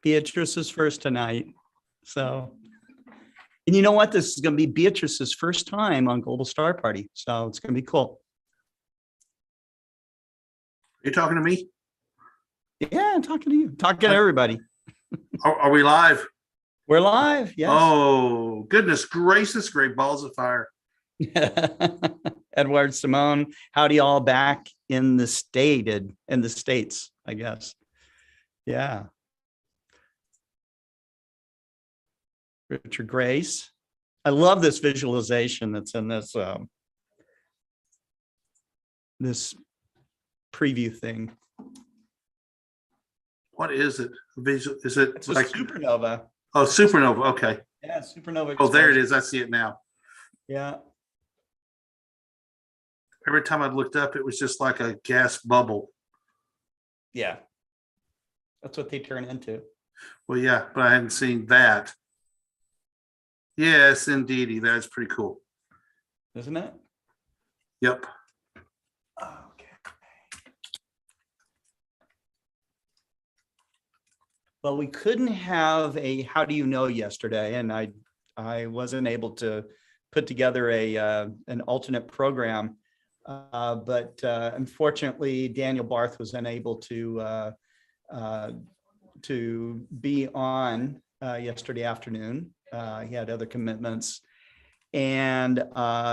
Beatrice is first tonight. So, and you know what? This is going to be Beatrice's first time on Global Star Party. So it's going to be cool. You talking to me? Yeah, I'm talking to you, talking to everybody. Are we live? We're live. Yes. Oh, goodness gracious, great balls of fire. Edward, Simone, howdy all back in the States, I guess. Yeah. Richard Grace. I love this visualization that's in this this preview thing. What is it? Is it It's like a supernova? Oh, supernova. Okay. Yeah, supernova. Oh, there it is. I see it now. Yeah. Every time I looked up, it was just like a gas bubble. Yeah. That's what they turn into. Well, yeah, but I hadn't seen that. Yes, indeedy. That's pretty cool. Isn't it? Yep. Okay. Well, we couldn't have a how do you know yesterday, and I wasn't able to put together an alternate program, but unfortunately Daniel Barth was unable to be on yesterday afternoon. He had other commitments, and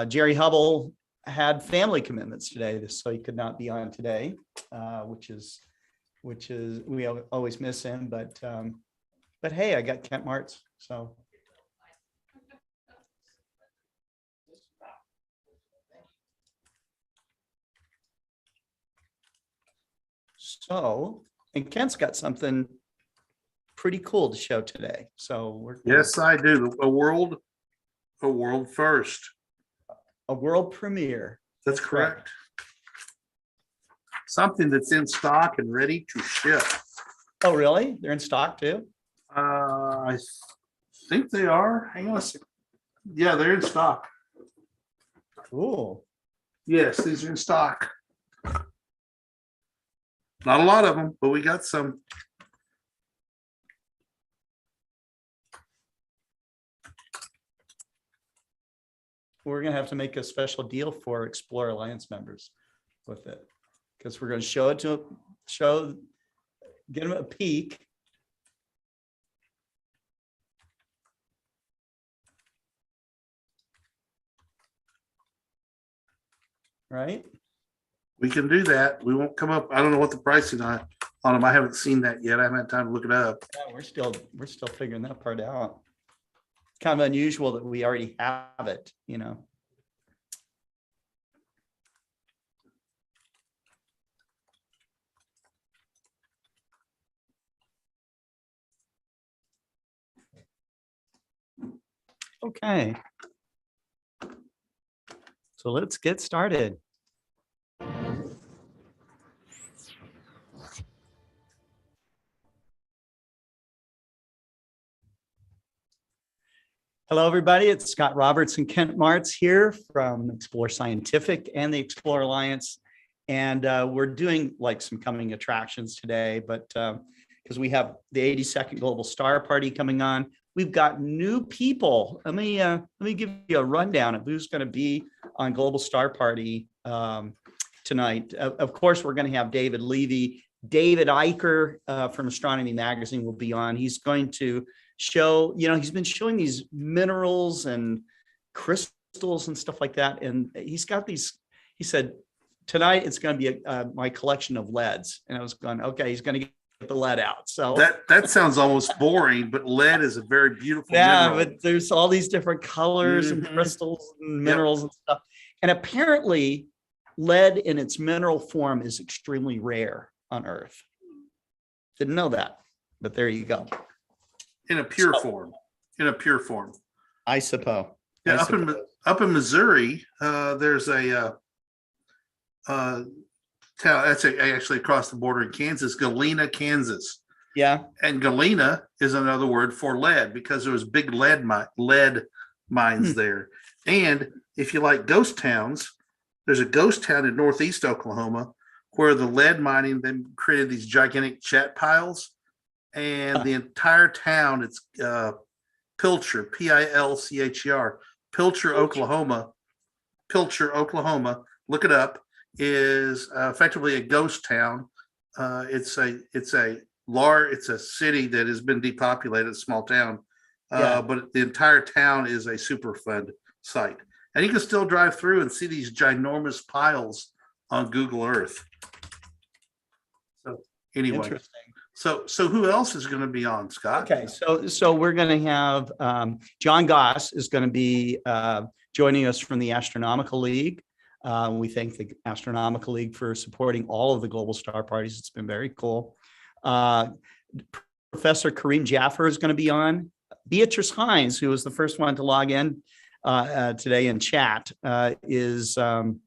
Jerry Hubble had family commitments today, so he could not be on today, which is we always miss him. But hey, I got Kent Martz, so. So, and Kent's got something pretty cool to show today. So Yes, I do. A world first. A world premiere. That's correct. Something that's in stock and ready to ship. Oh, really? They're in stock too? I think they are. Hang on a second. Yeah, they're in stock. Cool. Yes, these are in stock. Not a lot of them, but we got some. We're going to have to make a special deal for Explore Alliance members with it, because we're going to show it to get them a peek. Right? We can do that. We won't come up. I don't know what the pricing on them. I haven't seen that yet. I haven't had time to look it up. Yeah, we're still figuring that part out. Kind of unusual that we already have it, you know. Okay. So let's get started. Hello, everybody. It's Scott Roberts and Kent Martz here from Explore Scientific and the Explore Alliance. And we're doing like some coming attractions today, but because we have the 82nd Global Star Party coming on, we've got new people. Let me give you a rundown of who's going to be on Global Star Party tonight. Of course, we're going to have David Levy. David Eicher from Astronomy Magazine will be on. He's going to show, he's been showing these minerals and crystals and stuff like that. And he's got these, he said, tonight it's going to be my collection of leads. And I was going, okay, he's going to get the lead out. So that sounds almost boring, but lead is a very beautiful mineral. But there's all these different colors and crystals and minerals and stuff. And apparently lead in its mineral form is extremely rare on Earth. Didn't know that, but there you go. In a pure form. I suppose. Yeah, up in Missouri, there's a town that's actually across the border in Kansas, Galena, Kansas. Yeah. And Galena is another word for lead because there was big lead mines there. And if you like ghost towns, there's a ghost town in northeast Oklahoma where the lead mining then created these gigantic chat piles. and the entire town, it's Pilcher, Pilcher, Pilcher, Oklahoma. Pilcher, Oklahoma. Look it up. Is effectively a ghost town. It's a city that has been depopulated, a small town. But the entire town is a Superfund site, and you can still drive through and see these ginormous piles on Google Earth. So anyway, Interesting. So who else is going to be on, Scott? Okay, so we're going to have John Goss is going to be joining us from the Astronomical League. We thank the Astronomical League for supporting all of the global star parties. It's been very cool. Professor Kareem Jaffer is going to be on. Beatrice Hines, who was the first one to log in today in chat, is going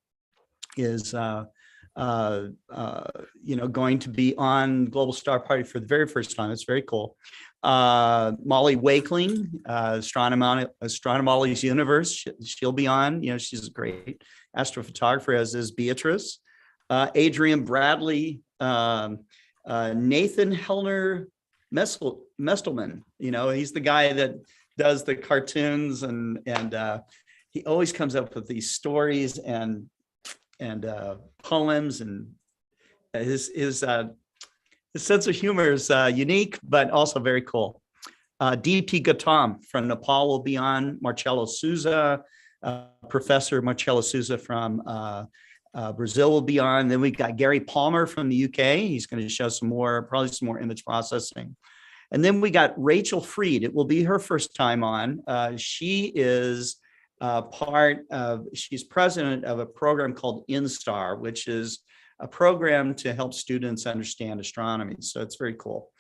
to be on Global Star Party for the very first time. It's very cool. Molly Wakeling, Astronomolly's Universe, she'll be on. She's a great astrophotographer, as is Beatrice. Adrian Bradley, Nathan Hellner Mestelman. He's the guy that does the cartoons, and he always comes up with these stories and poems, and his sense of humor is unique, but also very cool. DP Gautam from Nepal will be on. Marcelo Souza, Professor Marcelo Souza from Brazil will be on. Then we got Gary Palmer from the UK. He's going to show probably some more image processing. And then we got Rachel Freed. It will be her first time on. She is she's president of a program called InStar, which is a program to help students understand astronomy. So it's very cool.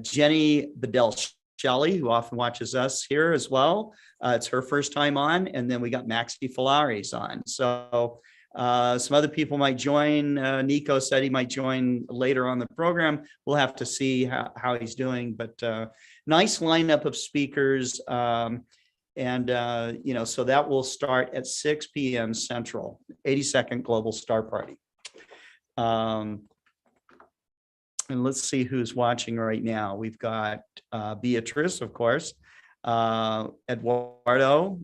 Jenny Bedell Shelley, who often watches us here as well. It's her first time on. And then we got Maxi Falaris on. So some other people might join. Nico said he might join later on the program. We'll have to see how he's doing, but nice lineup of speakers. So that will start at 6 p.m. Central, 82nd Global Star Party. And let's see who's watching right now. We've got Beatrice, of course, Eduardo,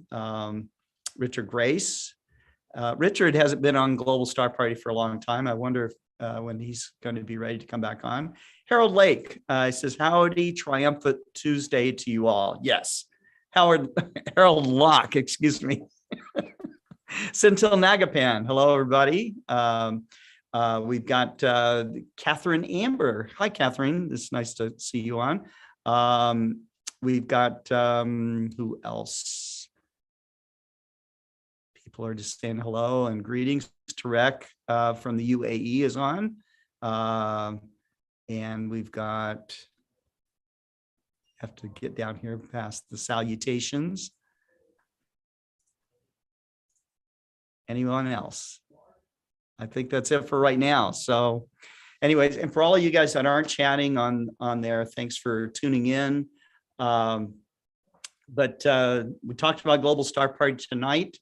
Richard Grace. Richard hasn't been on Global Star Party for a long time. I wonder if when he's going to be ready to come back on. Harold Lake says, howdy, triumphant Tuesday to you all. Yes. Harold Locke, excuse me. Centil Nagapan. Hello, everybody. We've got Catherine Amber. Hi, Catherine. It's nice to see you on. We've got who else? People are just saying hello and greetings. Tarek from the UAE is on. And we've got, have to get down here past the salutations. Anyone else? I think that's it for right now. So anyways, and for all of you guys that aren't chatting on there, thanks for tuning in. But we talked about Global Star Party tonight.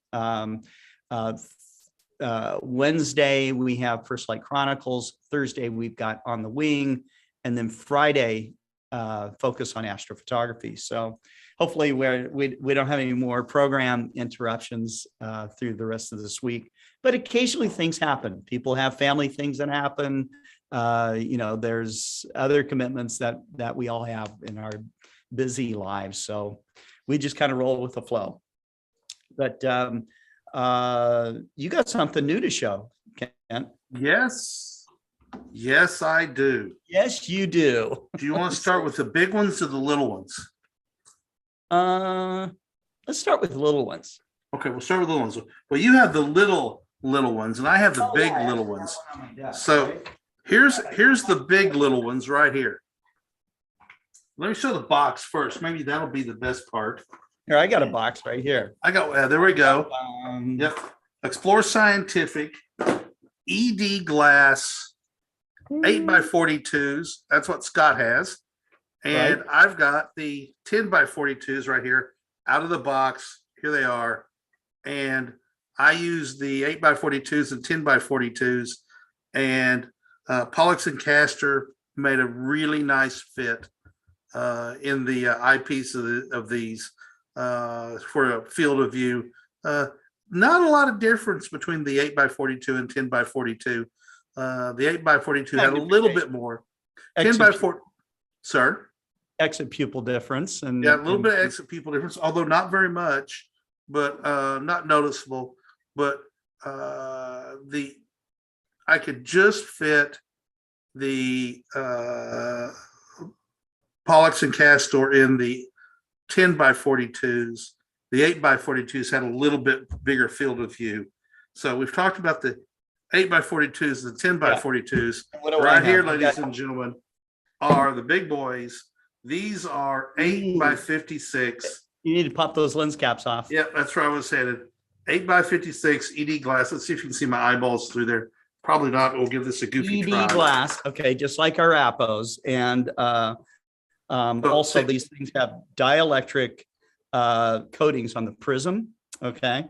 Wednesday, we have First Light Chronicles. Thursday, we've got On the Wing. And then Friday, focus on astrophotography. So hopefully we don't have any more program interruptions through the rest of this week. But occasionally things happen. People have family things that happen. There's other commitments that we all have in our busy lives. So we just kind of roll with the flow. But you got something new to show, Kent. Yes, I do. Yes, you do. Do you want to start with the big ones or the little ones? Let's start with the little ones. Okay, we'll start with the little ones. Well, you have the little ones, and I have the big little ones. So here's the big little ones right here. Let me show the box first. Maybe that'll be the best part. Here, I got a box right here. I got, there we go. Yep. Explore Scientific, ED glass, 8x42s. That's what Scott has. And right. I've got the 10x42s right here out of the box. Here they are. And I use the 8x42s and 10x42s. And Pollux and Castor made a really nice fit in the eyepiece of these for a field of view. Not a lot of difference between the 8x42 and 10x42. The 8x42 had a little bit more. 10x4, sir. Exit pupil difference. And yeah, a little bit of exit pupil difference, although not very much, but not noticeable. But I could just fit the Pollux and Castor in the 10x42s. The 8x42s had a little bit bigger field of view. So we've talked about the 8x42s, the 10x42s. Yeah. Right here, ladies and gentlemen, are the big boys. These are 8x56. You need to pop those lens caps off. Yeah, that's where I was headed. 8x56 ED glass. Let's see if you can see my eyeballs through there. Probably not. We'll give this a goofy ED try. glass. Okay, just like our Appos. And also these things have dielectric coatings on the prism. Okay.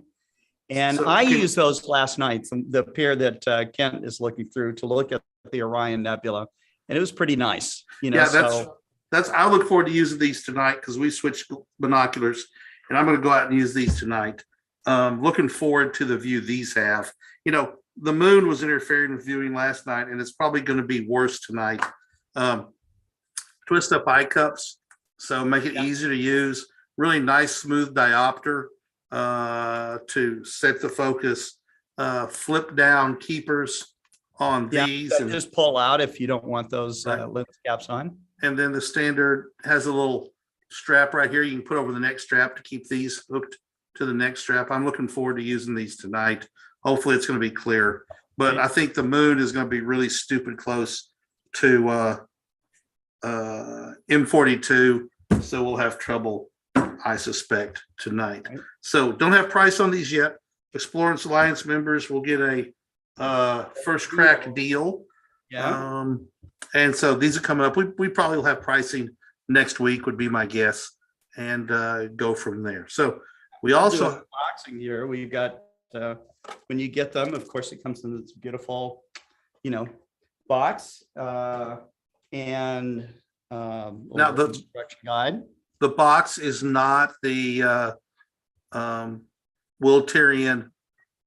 And So I used those last night, the pair that Kent is looking through to look at the Orion Nebula. And it was pretty nice. You know, yeah, that's I look forward to using these tonight because we switched binoculars and I'm going to go out and use these tonight. Looking forward to the view these have. You know, the moon was interfering with viewing last night and it's probably going to be worse tonight. Twist up eye cups, so make it easier to use. Really nice smooth diopter to set the focus. Flip down keepers on these. And just pull out if you don't want those lens caps on. And then the standard has a little strap right here. You can put over the neck strap to keep these hooked to the neck strap. I'm looking forward to using these tonight. Hopefully it's going to be clear. But I think the moon is going to be really stupid close to M42. So we'll have trouble, I suspect, tonight. So don't have price on these yet. Explorers Alliance members will get a first crack deal. Yeah. And so these are coming up. We probably will have pricing next week would be my guess, and go from there. So we also boxing here. We've got when you get them, of course, it comes in this beautiful, you know, box and now the instruction guide. The box is not the Wiltarian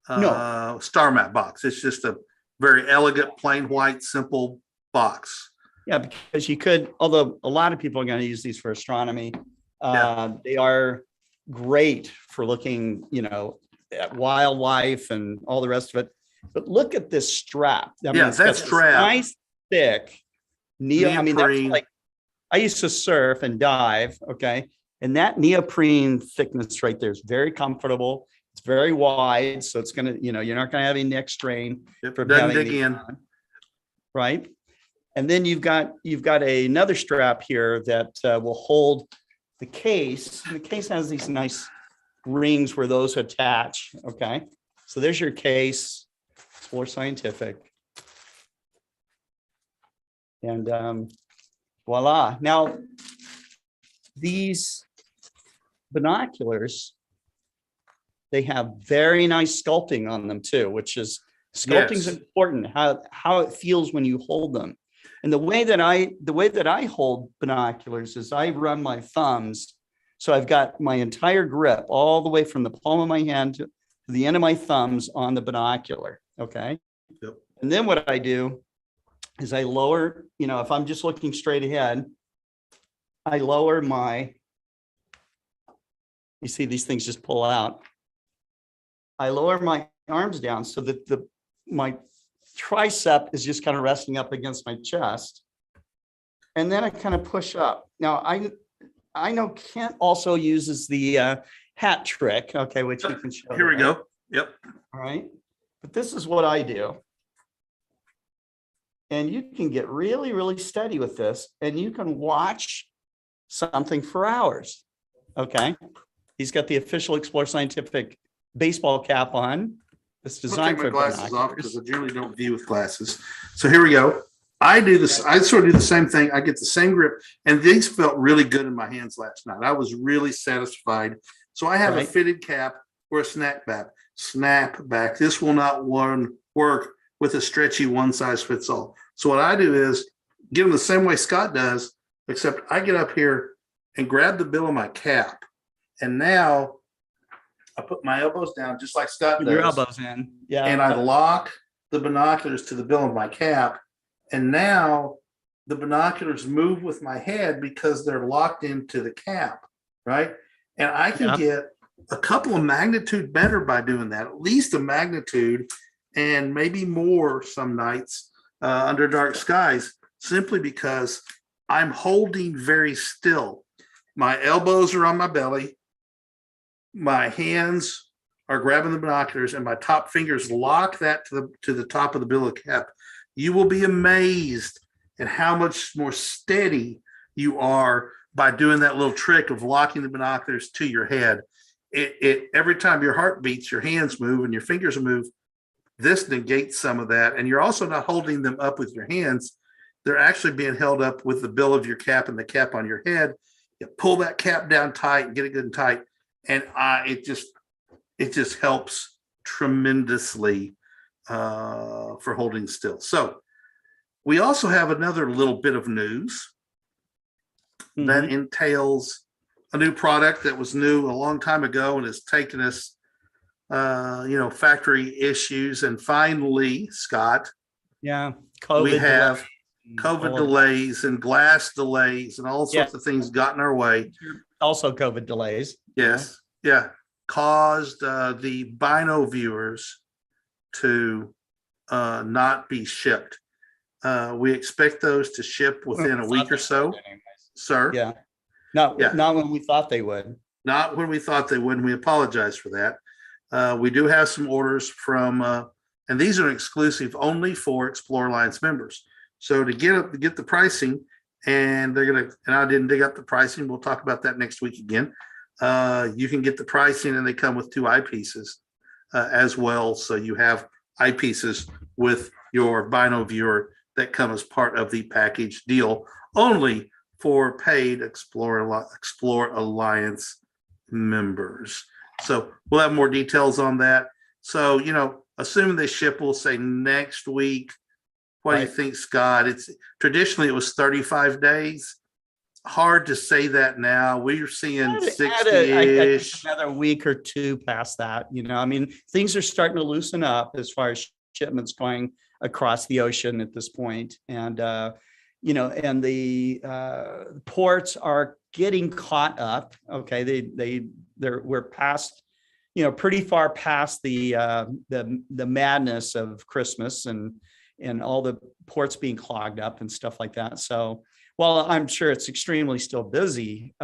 star map box. It's just a very elegant, plain white, simple box. Yeah, because you could, although a lot of people are going to use these for astronomy, they are great for looking, you know, at wildlife and all the rest of it. But look at this strap. I mean, that strap. Nice, thick neoprene. I mean, that's like, I used to surf and dive, okay? And that neoprene thickness right there is very comfortable. It's very wide, so it's gonna, you know, you're not gonna have any neck strain. Doesn't dig in. On, right? And then you've got another strap here that will hold the case. And the case has these nice rings where those attach, okay? So there's your case, Explore Scientific. And voila. Now, these binoculars, they have very nice sculpting on them too, which is sculpting is important, how it feels when you hold them. And the way that I hold binoculars is I run my thumbs. So I've got my entire grip all the way from the palm of my hand to the end of my thumbs on the binocular. Okay. Yep. And then what I do is I lower, you know, if I'm just looking straight ahead, I lower my, you see these things just pull out. I lower my arms down so that my tricep is just kind of resting up against my chest. And then I kind of push up. Now I know Kent also uses the hat trick, okay, which we can show. Here we go. Yep. All right. But this is what I do. And you can get really, really steady with this, and you can watch something for hours. Okay. He's got the official Explore Scientific baseball cap on. It's designed for glasses off because I generally don't view with glasses. So here we go. I do this. I sort of do the same thing. I get the same grip, and these felt really good in my hands last night. I was really satisfied. So I have a fitted cap or a snapback. This will not work with a stretchy one size fits all. So what I do is get them the same way Scott does, except I get up here and grab the bill of my cap. And now I put my elbows down just like Scott Put your does. elbows in. Yeah. And I lock the binoculars to the bill of my cap. And now the binoculars move with my head because they're locked into the cap, right? And I can get a couple of magnitude better by doing that, at least a magnitude, and maybe more some nights under dark skies, simply because I'm holding very still. My elbows are on my belly. My hands are grabbing the binoculars, and my top fingers lock that to the top of the bill of cap. You will be amazed at how much more steady you are by doing that little trick of locking the binoculars to your head. It every time your heart beats, your hands move and your fingers move. This negates some of that, and you're also not holding them up with your hands. They're actually being held up with the bill of your cap and the cap on your head. You pull that cap down tight and get it good and tight, and it just helps tremendously for holding still. So we also have another little bit of news that entails a new product that was new a long time ago and has taken us, factory issues. And finally, Scott, COVID we have delays. COVID delays and glass delays and all sorts of things got in our way. Also COVID delays. Yes. Yeah. Caused the Bino viewers to not be shipped. We expect those to ship within a week or so, sir. Yeah. Not when we thought they would. Not when we thought they would. And we apologize for that. We do have some orders from, and these are exclusive only for Explore Alliance members. So to get the pricing, and I didn't dig up the pricing. We'll talk about that next week again. You can get the pricing, and they come with 2 eyepieces as well. So you have eyepieces with your Bino viewer that come as part of the package deal, only for paid Explore Alliance members. So we'll have more details on that. So, assuming they ship, we'll say next week. What do you think, Scott? It's traditionally it was 35 days. Hard to say that now. We're seeing 60-ish. Another week or 2 past that. Things are starting to loosen up as far as shipments going across the ocean at this point. And, and the ports are getting caught up. Okay. We're past, pretty far past the madness of Christmas and all the ports being clogged up and stuff like that. So while I'm sure it's extremely still busy,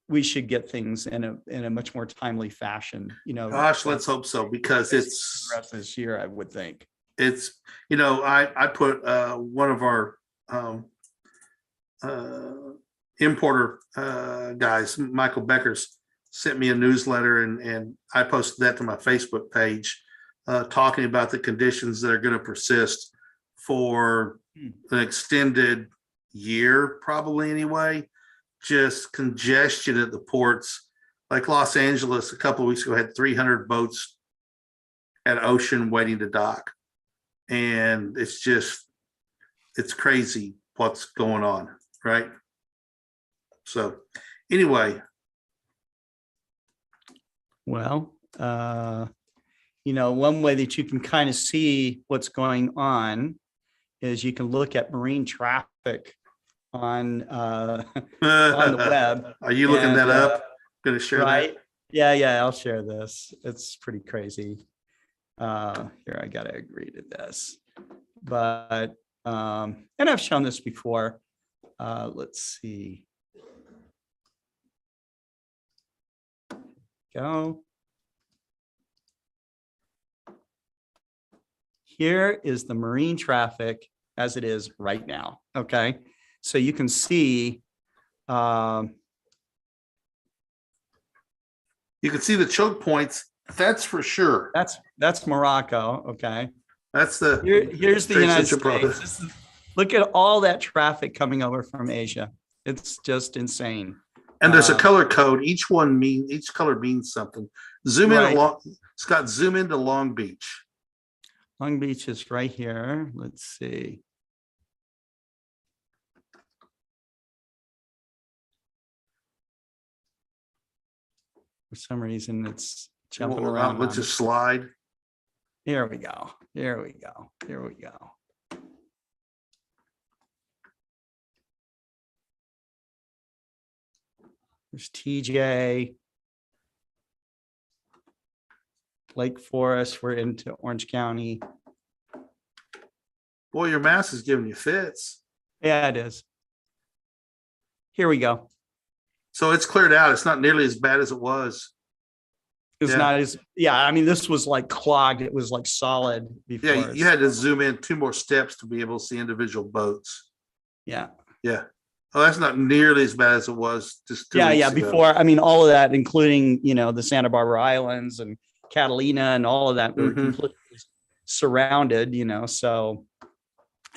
we should get things in a much more timely fashion. Gosh, let's hope so, because it's the rest of this year, I would think. It's I put one of our importer guys, Michael Beckers, sent me a newsletter, and I posted that to my Facebook page, talking about the conditions that are going to persist for an extended year, probably anyway. Just congestion at the ports. Like Los Angeles a couple of weeks ago had 300 boats at ocean waiting to dock. And it's crazy what's going on, right? So anyway. Well, one way that you can kind of see what's going on is you can look at marine traffic on the web. Are you looking that up? Going to share that? Yeah, I'll share this. It's pretty crazy. Here, I gotta agree to this, but and I've shown this before. Let's see. Go. Here is the marine traffic as it is right now. Okay, so you can see. You can see the choke points. That's for sure. That's Morocco. Okay. That's here's the United States. Look at all that traffic coming over from Asia. It's just insane. And there's a color code. Each color means something. Zoom in, Scott. Zoom into Long Beach. Long Beach is right here. Let's see. For some reason, it's Well, jumping around. let's on just me. slide. Here we go. Here we go. Here we go. There's TJ. Lake Forest. We're into Orange County. Boy, your mouse is giving you fits. Yeah, it is. Here we go. So it's cleared out. It's not nearly as bad as it was. It's Yeah. not as, yeah, I mean, this was like clogged. It was like solid before. Yeah, you had to zoom in 2 more steps to be able to see individual boats. Yeah. Yeah. Oh, that's not nearly as bad as it was just 2 Yeah. weeks Yeah. ago. Before, I mean, all of that, including, the Santa Barbara Islands and Catalina and all of that, we were Mhm. completely surrounded, so.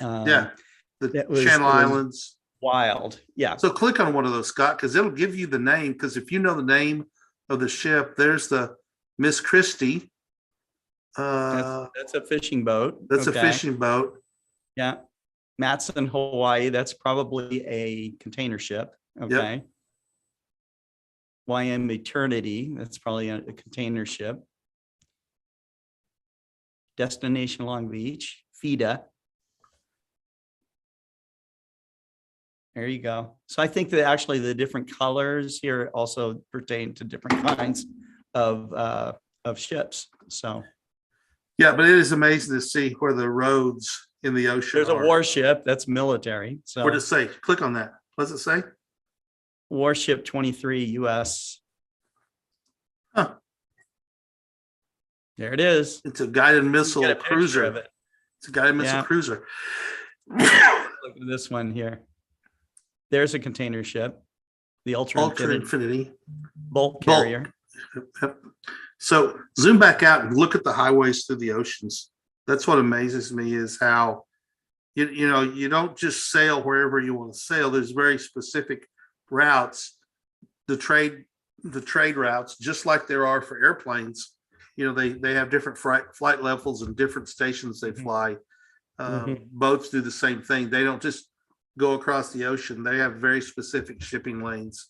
Yeah. The it was- Channel it was Islands. Wild. Yeah. So click on one of those, Scott, because it'll give you the name. Because if you know the name of the ship, there's the Miss Christie. That's a fishing boat. That's a Okay. fishing boat. Yeah. Matson, Hawaii. That's probably a container ship. Okay. YM Eternity. That's probably a container ship. Destination Long Beach. FIDA. There you go. So I think that actually the different colors here also pertain to different kinds of ships. So Yeah, but it is amazing to see where the roads in the ocean there's a are. warship that's military. So What does it say? Click on that. What does it say? Warship 23 US. Huh. There it is. It's a guided missile Get a picture cruiser. of it. It's a guided missile Yeah. cruiser. Look at this one here. There's a container ship, the Ultra Ultra Infinity Infinity. bulk carrier. Yep. So zoom back out and look at the highways through the oceans. That's what amazes me is how you don't just sail wherever you want to sail. There's very specific routes, the trade routes, just like there are for airplanes. They have different flight levels and different stations they fly. Boats do the same thing. They don't just go across the ocean. They have very specific shipping lanes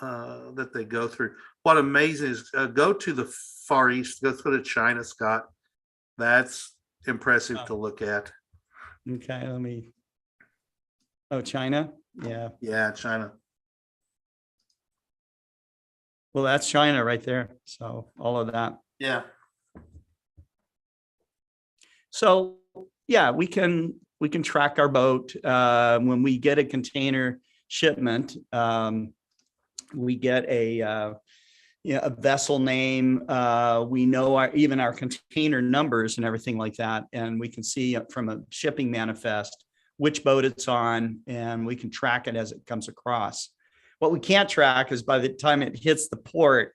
that they go through. What amazing is go to the Far East. Let's go to China, Scott. That's impressive to look at. Okay, China. Yeah. Yeah, China. Well, that's China right there. So all of that. Yeah. So yeah, we can track our boat when we get a container shipment. We get a vessel name. We know even our container numbers and everything like that, and we can see from a shipping manifest which boat it's on, and we can track it as it comes across. What we can't track is by the time it hits the port,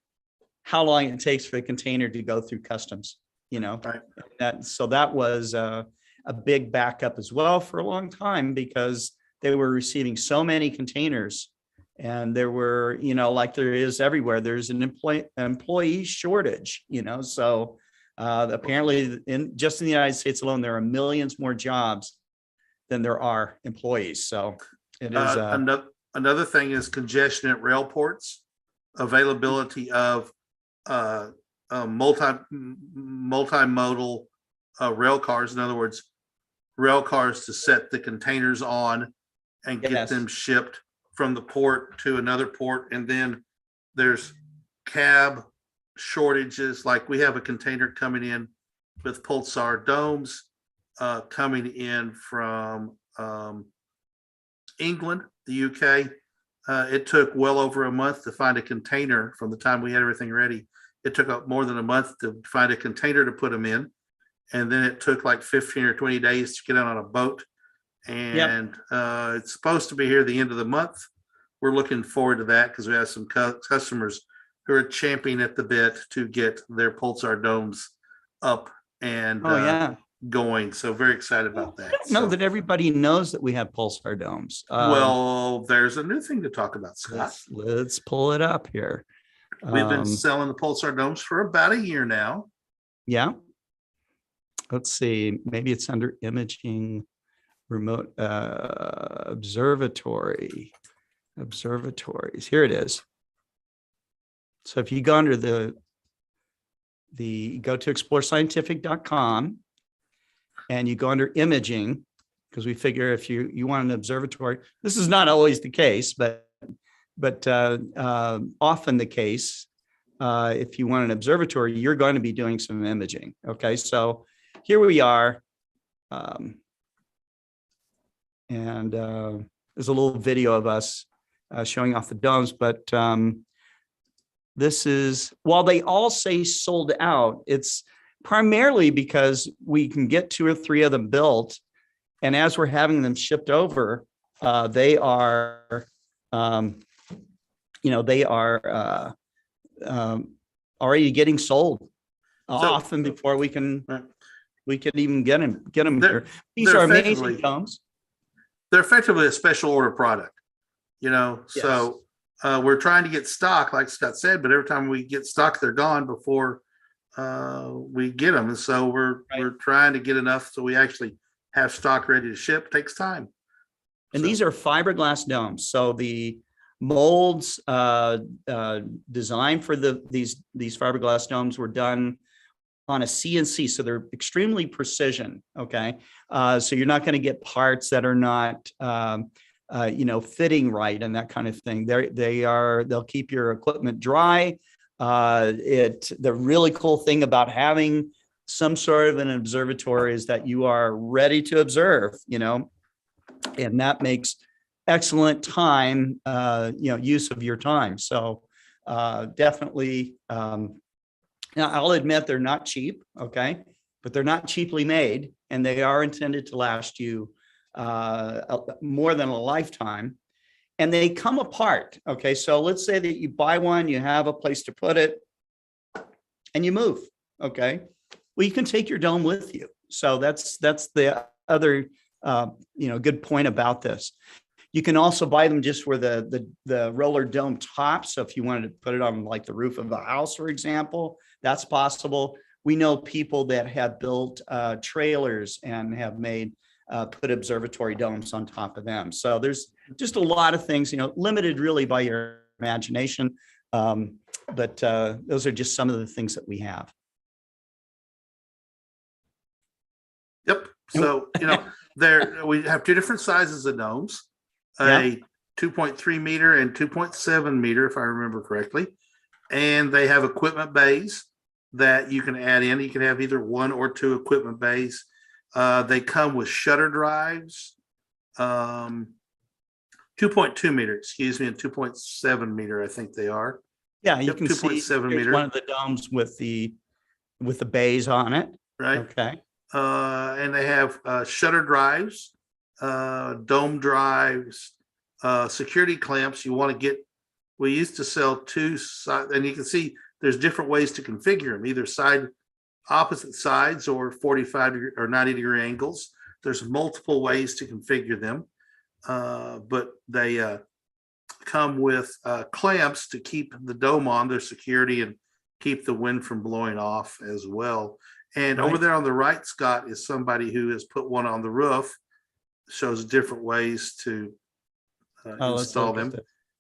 how long it takes for the container to go through customs. Right. That was a big backup as well for a long time because they were receiving so many containers, and there were, like there is everywhere, there's an employee shortage, so apparently just in the United States alone, there are millions more jobs than there are employees. So it is another thing is congestion at rail ports, availability of multimodal rail cars. In other words, rail cars to set the containers on and get them shipped from the port to another port. And then there's cab shortages. Like we have a container coming in with pulsar domes coming in from England, the UK. It took well over a month to find a container from the time we had everything ready. It took more than a month to find a container to put them in. And then it took like 15 or 20 days to get out on a boat. And it's supposed to be here the end of the month. We're looking forward to that because we have some customers who are champing at the bit to get their pulsar domes up and going. So very excited about that. I don't know that everybody knows that we have pulsar domes. Well, there's a new thing to talk about, Scott. Let's pull it up here. We've been selling the pulsar domes for about a year now. Yeah. Let's see. Maybe it's under imaging, remote observatory. Observatories. Here it is. So if you go under go to explorescientific.com and you go under imaging, because we figure if you want an observatory, this is not always the case, but often the case. If you want an observatory, you're going to be doing some imaging. Okay, so here we are. And there's a little video of us showing off the domes, but this is, while they all say sold out, it's primarily because we can get 2 or 3 of them built. And as we're having them shipped over, they are, already getting sold often before we can even get them here. These are amazing domes. They're effectively a special order product, Yes. So we're trying to get stock, like Scott said, but every time we get stock, they're gone before we get them. And so we're trying to get enough so we actually have stock ready to ship. It takes time. And these are fiberglass domes. So the molds designed for these fiberglass domes were done on a CNC, so they're extremely precision. Okay, so you're not going to get parts that are not fitting right and that kind of thing. They'll keep your equipment dry. The really cool thing about having some sort of an observatory is that you are ready to observe, and that makes excellent time, use of your time. So definitely, now I'll admit they're not cheap, okay, but they're not cheaply made, and they are intended to last you more than a lifetime. And they come apart, okay? So let's say that you buy one, you have a place to put it, and you move, okay? Well, you can take your dome with you. So that's the other good point about this. You can also buy them just where the roller dome top. So if you wanted to put it on like the roof of a house, for example, that's possible. We know people that have built trailers and have put observatory domes on top of them. So there's just a lot of things, limited really by your imagination. But those are just some of the things that we have. Yep. So, we have 2 different sizes of domes, a 2.3 meter and 2.7 meter, if I remember correctly. And they have equipment bays that you can add in. You can have either 1 or 2 equipment bays. They come with shutter drives, 2.2 meter, excuse me, and 2.7 meter, I think they are. Yeah, you can see meter. One of the domes with the bays on it. Right. Okay. And they have shutter drives, dome drives, security clamps. We used to sell 2 sides, and you can see there's different ways to configure them, either opposite sides or 45 degree or 90 degree angles. There's multiple ways to configure them, but they come with clamps to keep the dome on their security and keep the wind from blowing off as well. And over there on the right, Scott, is somebody who has put one on the roof, shows different ways to install them.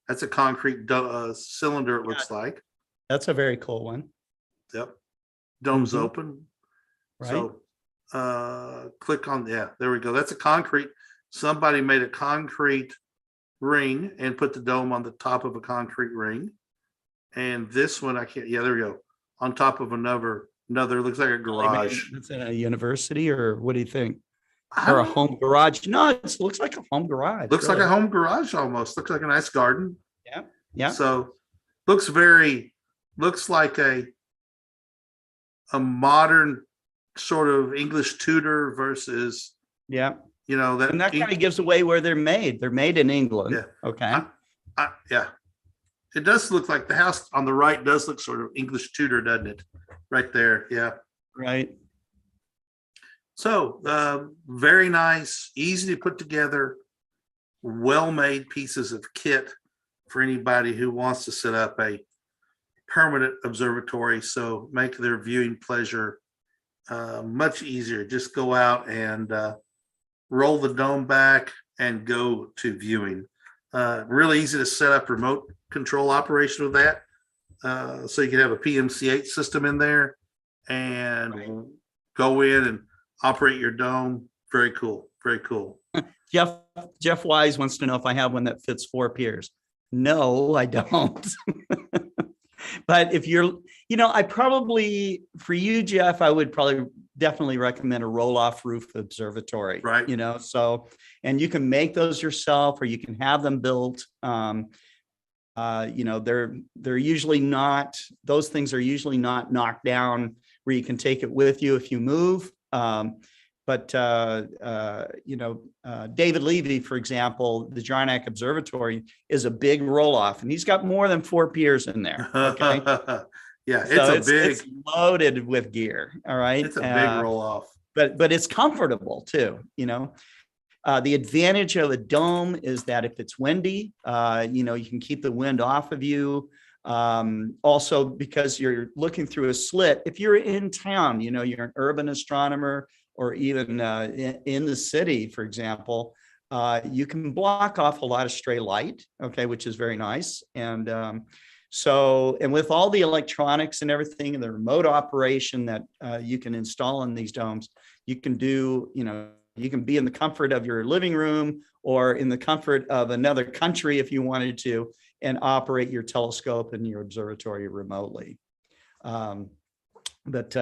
That's a concrete cylinder, it looks like. That's a very cool one. Yep. Dome's open. Right. So click on, there we go. That's a concrete. Somebody made a concrete ring and put the dome on the top of a concrete ring. And this one, there we go. On top of another, looks like a garage. It's in a university, or what do you think? Or a home garage? No, it looks like a home garage. Looks like a home garage almost. Looks like a nice garden. Yeah. Yeah. So looks like a modern sort of English Tudor versus that and that kind of gives away where they're made. They're made in England. Yeah. Okay. It does look like the house on the right does look sort of English Tudor, doesn't it? Right there. Yeah. Right. So very nice, easy to put together, well-made pieces of kit for anybody who wants to set up a permanent observatory. So make their viewing pleasure much easier. Just go out and roll the dome back and go to viewing. Really easy to set up remote control operation with that. so you can have a PMC8 system in there and go in and operate your dome. Very cool. Very cool. Jeff Wise wants to know if I have one that fits 4 piers. No, I don't. But if you're, I probably, for you, Jeff, I would probably definitely recommend a roll-off roof observatory. Right. So, and you can make those yourself or you can have them built. They're usually not, those things are usually not knocked down where you can take it with you if you move. But David Levy, for example, the Jarnac Observatory is a big roll-off, and he's got more than 4 piers in there. Okay, yeah, it's loaded with gear. All right, it's a big roll-off, but it's comfortable too. The advantage of a dome is that if it's windy, you can keep the wind off of you. Also, because you're looking through a slit, if you're in town, you're an urban astronomer, or even in the city, for example, you can block off a lot of stray light, okay, which is very nice. And and with all the electronics and everything and the remote operation that you can install in these domes, you can do, you can be in the comfort of your living room or in the comfort of another country if you wanted to, and operate your telescope and your observatory remotely. But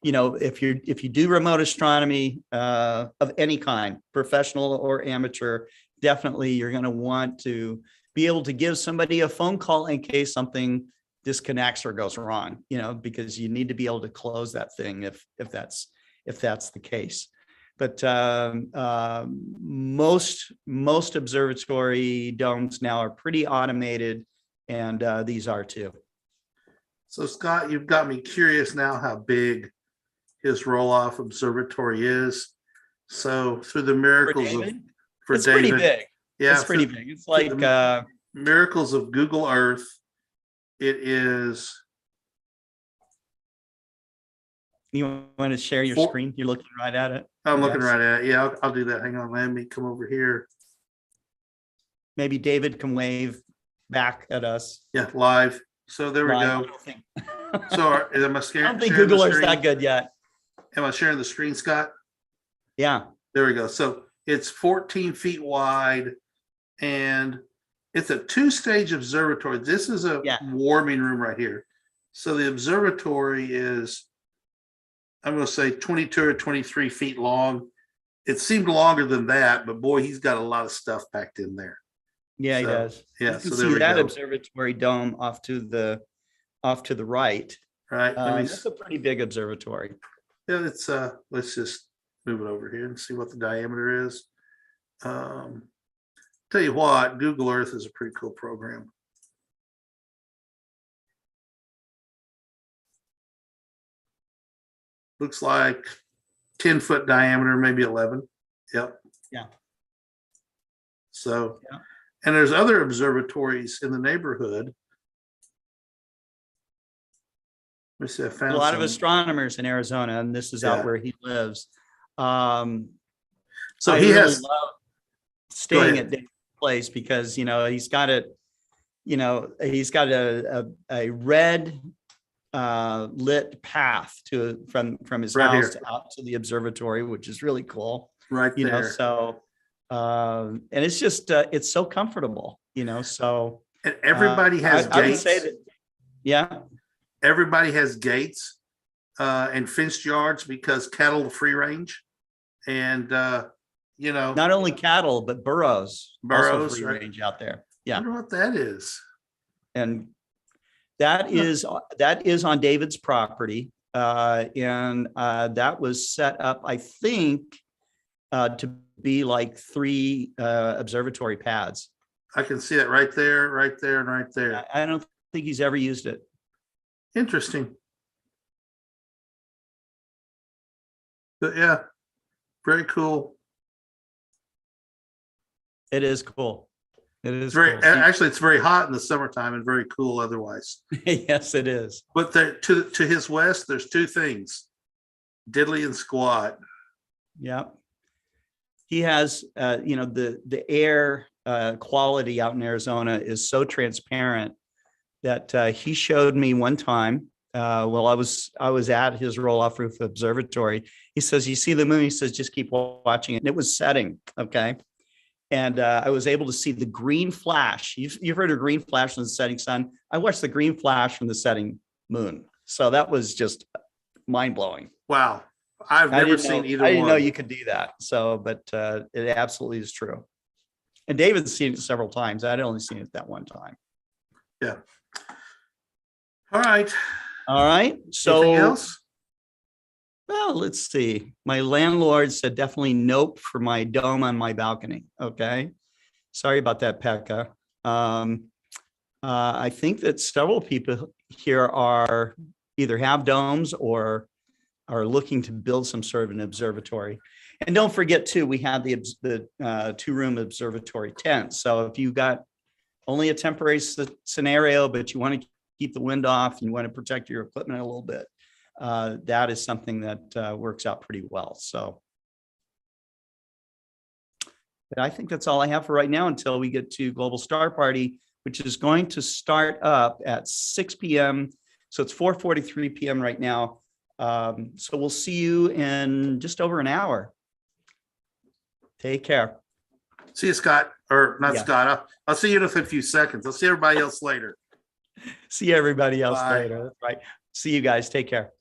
if you do remote astronomy of any kind, professional or amateur, definitely you're going to want to be able to give somebody a phone call in case something disconnects or goes wrong. Because you need to be able to close that thing if that's the case. But most observatory domes now are pretty automated, and these are too. So Scott, you've got me curious now how big his roll-off observatory is. So through the miracles it's pretty big. Yeah, it's pretty big. It's like miracles of Google Earth. It is. You want to share your screen? You're looking right at it. I'm looking right at it. Yeah, I'll do that. Hang on, let me come over here. Maybe David can wave back at us. Yeah, live. So there we go. So am I scared? I don't think Google Earth's that good yet. Am I sharing the screen, Scott? Yeah. There we go. So it's 14 feet wide, and it's a 2-stage observatory. This is a warming room right here. So the observatory is, I'm going to say 22 or 23 feet long. It seemed longer than that, but boy, he's got a lot of stuff packed in there. Yeah, he does. Yeah, you can see that observatory dome off to the right. Right. It's a pretty big observatory. Yeah, it's let's just move it over here and see what the diameter is. Tell you what, Google Earth is a pretty cool program. Looks like 10-foot diameter, maybe 11. Yep. Yeah. So, and there's other observatories in the neighborhood. Let me see, I found a lot of astronomers in Arizona, and this is out where he lives. So he has love staying at David's place because he's got it. He's got a red lit path from his house out to the observatory, which is really cool. Right there. So and it's just it's so comfortable. So and everybody has gates. I would say that, everybody has gates and fenced yards because cattle free range, and not only cattle but burros also free range out there. I wonder what that is. And that is on David's property, and that was set up, I think, to be like 3 observatory pads. I can see it right there, and right there. I don't think he's ever used it. Interesting. But yeah, very cool. It is cool. It is very cool. Actually, it's very hot in the summertime and very cool otherwise. Yes, it is. But to his west, there's 2 things: Diddley and Squat. Yeah. He has, the air quality out in Arizona is so transparent that he showed me one time. While I was at his roll-off roof observatory. He says, "You see the moon?" He says, "Just keep watching it." And it was setting. Okay. And I was able to see the green flash. You've heard of green flash from the setting sun. I watched the green flash from the setting moon. So that was just mind blowing. Wow. I've never seen either I didn't know one. you could do that. So, but it absolutely is true. And David's seen it several times. I'd only seen it that one time. Yeah. All right. All right. Anything So, else? well, let's see. My landlord said definitely nope for my dome on my balcony. Okay. Sorry about that, Pekka. I think that several people here are either have domes or are looking to build some sort of an observatory. And don't forget too, we have the 2-room observatory tent. So if you got only a temporary scenario, but you want to keep the wind off and you want to protect your equipment a little bit, that is something that works out pretty well. So, but I think that's all I have for right now until we get to Global Star Party, which is going to start up at 6 p.m. So it's 4:43 p.m. right now. So we'll see you in just over an hour. Take care. See you, Scott. Or not Yeah. Scott. I'll see you in a few seconds. I'll see everybody else later. See everybody else Bye. later. That's right. See you guys. Take care.